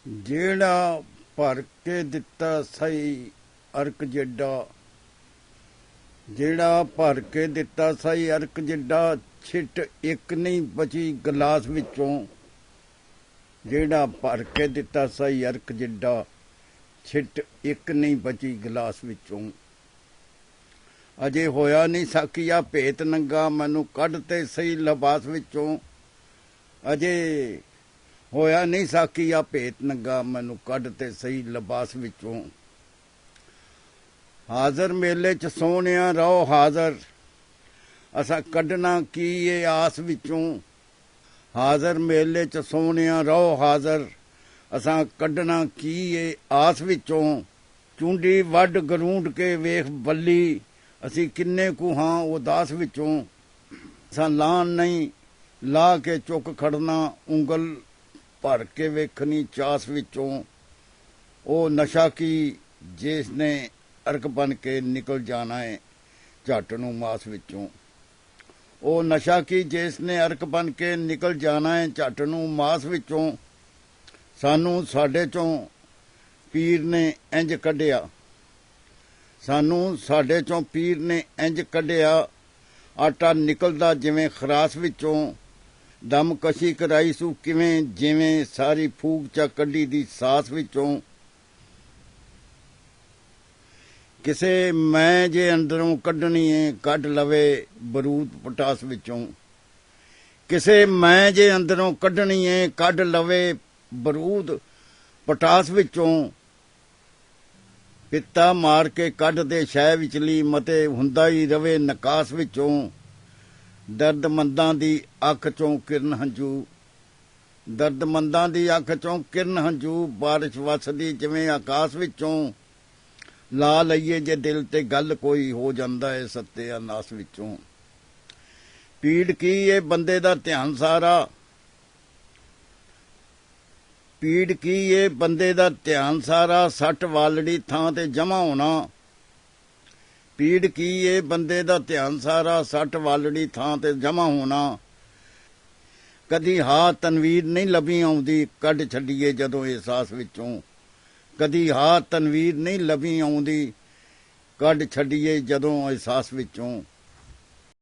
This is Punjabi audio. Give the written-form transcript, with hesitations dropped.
ਜਿਹੜਾ ਭਰ ਕੇ ਦਿੱਤਾ ਸਹੀ ਅਰਕ ਜਿੱਡਾ, ਜਿਹੜਾ ਭਰ ਕੇ ਦਿੱਤਾ ਸਹੀ ਅਰਕ ਜਿੱਡਾ, ਛਿੱਟ ਇੱਕ ਨਹੀਂ ਬਚੀ ਗਲਾਸ ਵਿੱਚੋਂ। ਜਿਹੜਾ ਭਰ ਕੇ ਦਿੱਤਾ ਸਹੀ ਅਰਕ ਜਿੱਡਾ, ਛਿੱਟ ਇੱਕ ਨਹੀਂ ਬਚੀ ਗਲਾਸ ਵਿੱਚੋਂ। ਅਜੇ ਹੋਇਆ ਨਹੀਂ ਸਾਕੀਆ ਭੇਤ ਨੰਗਾ, ਮੈਨੂੰ ਕੱਢ ਤੇ ਸਹੀ ਲਿਬਾਸ ਵਿੱਚੋਂ। ਅਜੇ ਹੋਇਆ ਨਹੀਂ ਸਾਕੀਆ ਭੇਤ ਨੰਗਾ, ਮੈਨੂੰ ਕੱਢ ਤੇ ਸਹੀ ਲਿਬਾਸ ਵਿੱਚੋਂ। ਹਾਜ਼ਰ ਮੇਲੇ 'ਚ ਸੋਹਣਿਆ ਰਹੋ ਹਾਜ਼ਰ, ਅਸਾਂ ਕੱਢਣਾ ਕੀ ਏ ਆਸ ਵਿੱਚੋਂ। ਹਾਜ਼ਰ ਮੇਲੇ 'ਚ ਸੋਹਣਿਆ ਰਹੋ ਹਾਜ਼ਰ, ਅਸਾਂ ਕੱਢਣਾ ਕੀ ਏ ਆਸ ਵਿੱਚੋਂ। ਚੁੰਡੀ ਵੱਢ ਗਰੂੰਡ ਕੇ ਵੇਖ ਬੱਲੀ, ਅਸੀਂ ਕਿੰਨੇ ਕੁ ਹਾਂ ਉਦਾਸ ਵਿੱਚੋਂ। ਅਸਾਂ ਲਾਣ ਨਹੀਂ ਲਾ ਕੇ ਚੁੱਕ ਖੜਨਾ, ਉਂਗਲ ਭਰ ਕੇ ਵੇਖਣੀ ਚਾਸ ਵਿੱਚੋਂ। ਉਹ ਨਸ਼ਾ ਕੀ ਜਿਸ ਨੇ ਅਰਕ ਬਣ ਕੇ ਨਿਕਲ ਜਾਣਾ ਏ ਝੱਟ ਨੂੰ ਮਾਸ ਵਿੱਚੋਂ। ਉਹ ਨਸ਼ਾ ਕੀ ਜਿਸ ਨੇ ਅਰਕ ਬਣ ਕੇ ਨਿਕਲ ਜਾਣਾ ਏ ਝੱਟ ਨੂੰ ਮਾਸ ਵਿੱਚੋਂ। ਸਾਨੂੰ ਸਾਡੇ ਚੋਂ ਪੀਰ ਨੇ ਇੰਜ ਕੱਢਿਆ, ਸਾਨੂੰ ਸਾਡੇ ਚੋਂ ਪੀਰ ਨੇ ਇੰਜ ਕੱਢਿਆ, ਆਟਾ ਨਿਕਲਦਾ ਜਿਵੇਂ ਖਰਾਸ ਵਿੱਚੋਂ। ਦਮ ਕਸ਼ੀ ਕਰਾਈ ਸੂ ਕਿਵੇਂ, ਜਿਵੇਂ ਸਾਰੀ ਫੂਕ ਚਾ ਕੱਢੀ ਦੀ ਸਾਸ ਵਿੱਚੋਂ। ਕਿਸੇ ਮੈਂ ਜੇ ਅੰਦਰੋਂ ਕੱਢਣੀ ਏ ਕੱਢ ਲਵੇ ਬਰੂਦ ਪਟਾਸ ਵਿੱਚੋਂ। ਕਿਸੇ ਮੈਂ ਜੇ ਅੰਦਰੋਂ ਕੱਢਣੀ ਏ ਕੱਢ ਲਵੇ ਬਰੂਦ ਪਟਾਸ ਵਿੱਚੋਂ। ਪਿੱਤਾ ਮਾਰ ਕੇ ਕੱਢ ਦੇ ਸ਼ੈ ਵਿਚਲੀ, ਮਤੇ ਹੁੰਦਾ ਹੀ ਰਵੇ ਨਿਕਾਸ ਵਿੱਚੋਂ। ਦਰਦਮੰਦਾਂ ਦੀ ਅੱਖ ਚੋਂ ਕਿਰਨ ਹੰਝੂ, ਦਰਦਮੰਦਾਂ ਦੀ ਅੱਖ ਚੋਂ ਕਿਰਨ ਹੰਝੂ, ਬਾਰਿਸ਼ ਵਸਦੀ ਜਿਵੇਂ ਆਕਾਸ਼ ਵਿੱਚੋਂ। ਲਾ ਲਈਏ ਜੇ ਦਿਲ ਤੇ ਗੱਲ ਕੋਈ, ਹੋ ਜਾਂਦਾ ਏ ਸੱਤੇ ਨਾਸ ਵਿੱਚੋਂ। ਪੀੜ ਕੀ ਏ ਬੰਦੇ ਦਾ ਧਿਆਨ ਸਾਰਾ, ਪੀੜ ਕੀ ਏ ਬੰਦੇ ਦਾ ਧਿਆਨ ਸਾਰਾ, ਸੱਟ ਵਾਲੜੀ ਥਾਂ ਤੇ ਜਮਾ ਹੋਣਾ। ਪੀੜ ਕੀ ਏ ਬੰਦੇ ਦਾ ਧਿਆਨ ਸਾਰਾ, ਸੱਟ ਵਾਲੜੀ ਥਾਂ ਤੇ ਜਮਾ ਹੋਣਾ। ਕਦੀ ਹਾ ਤਨਵੀਰ ਨਹੀਂ ਲੱਭੀ ਆਉਂਦੀ, ਕੱਢ ਛੱਡੀਏ ਜਦੋਂ ਅਹਿਸਾਸ ਵਿੱਚੋਂ। ਕਦੀ ਹਾ ਤਨਵੀਰ ਨਹੀਂ ਲੱਭੀ ਆਉਂਦੀ, ਕੱਢ ਛੱਡੀਏ ਜਦੋਂ ਅਹਿਸਾਸ ਵਿੱਚੋਂ।